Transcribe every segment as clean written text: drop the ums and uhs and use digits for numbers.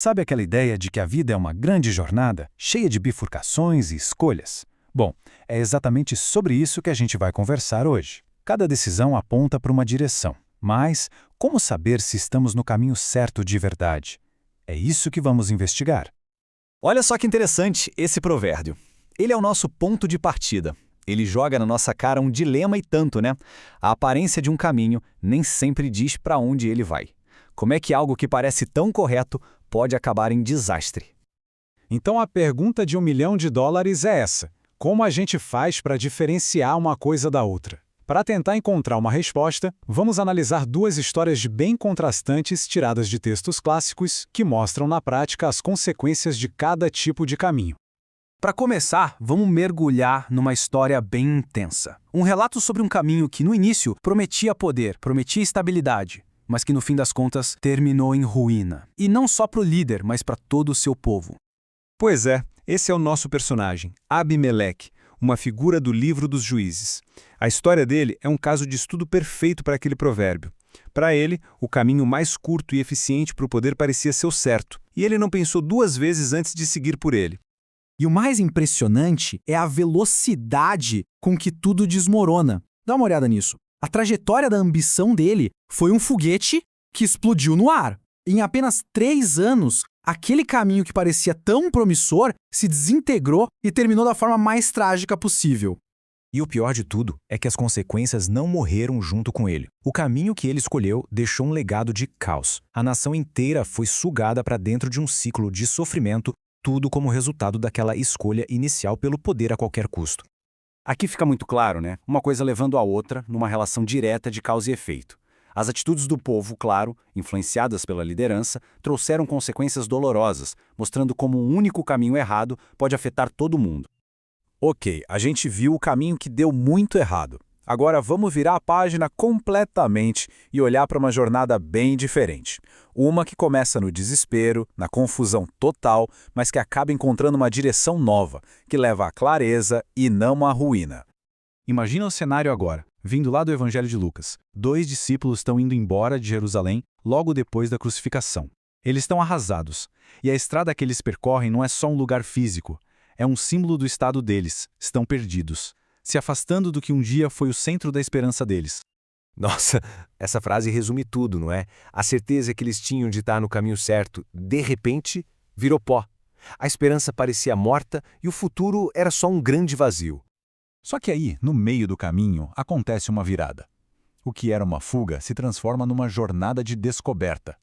Sabe aquela ideia de que a vida é uma grande jornada, cheia de bifurcações e escolhas? Bom, é exatamente sobre isso que a gente vai conversar hoje. Cada decisão aponta para uma direção, mas como saber se estamos no caminho certo de verdade? É isso que vamos investigar. Olha só que interessante esse provérbio. Ele é o nosso ponto de partida. Ele joga na nossa cara um dilema e tanto, né? A aparência de um caminho nem sempre diz para onde ele vai. Como é que algo que parece tão correto pode acabar em desastre? Então a pergunta de $1 milhão é essa: como a gente faz para diferenciar uma coisa da outra? Para tentar encontrar uma resposta, vamos analisar duas histórias bem contrastantes tiradas de textos clássicos que mostram na prática as consequências de cada tipo de caminho. Para começar, vamos mergulhar numa história bem intensa. Um relato sobre um caminho que, no início, prometia poder, prometia estabilidade, mas que, no fim das contas, terminou em ruína. E não só para o líder, mas para todo o seu povo. Pois é, esse é o nosso personagem, Abimeleque, uma figura do livro dos Juízes. A história dele é um caso de estudo perfeito para aquele provérbio. Para ele, o caminho mais curto e eficiente para o poder parecia ser o certo, e ele não pensou duas vezes antes de seguir por ele. E o mais impressionante é a velocidade com que tudo desmorona. Dá uma olhada nisso. A trajetória da ambição dele foi um foguete que explodiu no ar. Em apenas 3 anos, aquele caminho que parecia tão promissor se desintegrou e terminou da forma mais trágica possível. E o pior de tudo é que as consequências não morreram junto com ele. O caminho que ele escolheu deixou um legado de caos. A nação inteira foi sugada para dentro de um ciclo de sofrimento, tudo como resultado daquela escolha inicial pelo poder a qualquer custo. Aqui fica muito claro, né? Uma coisa levando a outra numa relação direta de causa e efeito. As atitudes do povo, claro, influenciadas pela liderança, trouxeram consequências dolorosas, mostrando como um único caminho errado pode afetar todo mundo. Ok, a gente viu o caminho que deu muito errado. Agora vamos virar a página completamente e olhar para uma jornada bem diferente. Uma que começa no desespero, na confusão total, mas que acaba encontrando uma direção nova, que leva à clareza e não à ruína. Imagina o cenário agora, vindo lá do Evangelho de Lucas. 2 discípulos estão indo embora de Jerusalém logo depois da crucificação. Eles estão arrasados, e a estrada que eles percorrem não é só um lugar físico, é um símbolo do estado deles, estão perdidos, se afastando do que um dia foi o centro da esperança deles. Nossa, essa frase resume tudo, não é? A certeza que eles tinham de estar no caminho certo, de repente, virou pó. A esperança parecia morta e o futuro era só um grande vazio. Só que aí, no meio do caminho, acontece uma virada. O que era uma fuga se transforma numa jornada de descoberta.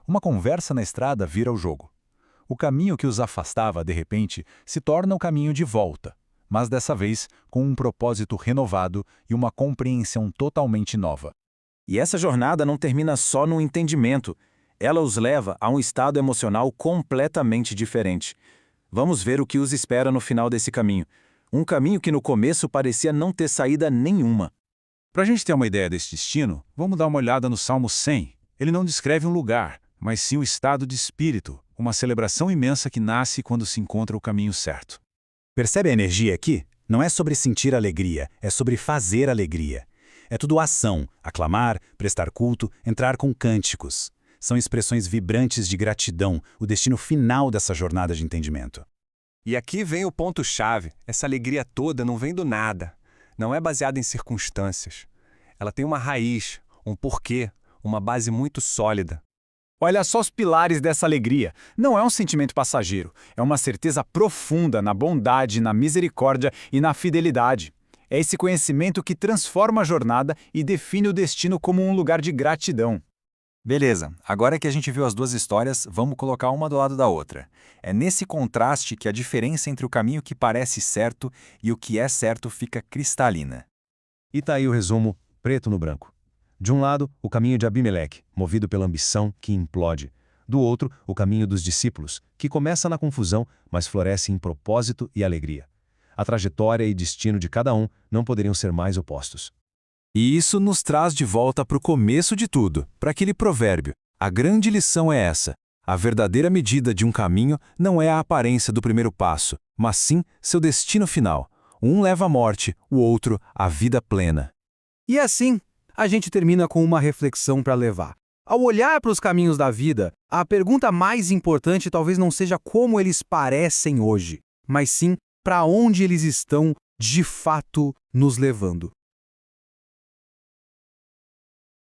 Uma conversa na estrada vira o jogo. O caminho que os afastava, de repente, se torna o caminho de volta, mas dessa vez com um propósito renovado e uma compreensão totalmente nova. E essa jornada não termina só no entendimento, ela os leva a um estado emocional completamente diferente. Vamos ver o que os espera no final desse caminho. Um caminho que no começo parecia não ter saída nenhuma. Para a gente ter uma ideia desse destino, vamos dar uma olhada no Salmo 100. Ele não descreve um lugar, mas sim o estado de espírito, uma celebração imensa que nasce quando se encontra o caminho certo. Percebe a energia aqui? Não é sobre sentir alegria, é sobre fazer alegria. É tudo ação, aclamar, prestar culto, entrar com cânticos. São expressões vibrantes de gratidão, o destino final dessa jornada de entendimento. E aqui vem o ponto-chave. Essa alegria toda não vem do nada. Não é baseada em circunstâncias. Ela tem uma raiz, um porquê, uma base muito sólida. Olha só os pilares dessa alegria. Não é um sentimento passageiro, é uma certeza profunda na bondade, na misericórdia e na fidelidade. É esse conhecimento que transforma a jornada e define o destino como um lugar de gratidão. Beleza, agora que a gente viu as duas histórias, vamos colocar uma do lado da outra. É nesse contraste que a diferença entre o caminho que parece certo e o que é certo fica cristalina. E tá aí o resumo, preto no branco. De um lado, o caminho de Abimeleque, movido pela ambição que implode. Do outro, o caminho dos discípulos, que começa na confusão, mas floresce em propósito e alegria. A trajetória e destino de cada um não poderiam ser mais opostos. E isso nos traz de volta para o começo de tudo, para aquele provérbio. A grande lição é essa: a verdadeira medida de um caminho não é a aparência do primeiro passo, mas sim seu destino final. Um leva à morte, o outro à vida plena. E assim, a gente termina com uma reflexão para levar. Ao olhar para os caminhos da vida, a pergunta mais importante talvez não seja como eles parecem hoje, mas sim para onde eles estão de fato nos levando.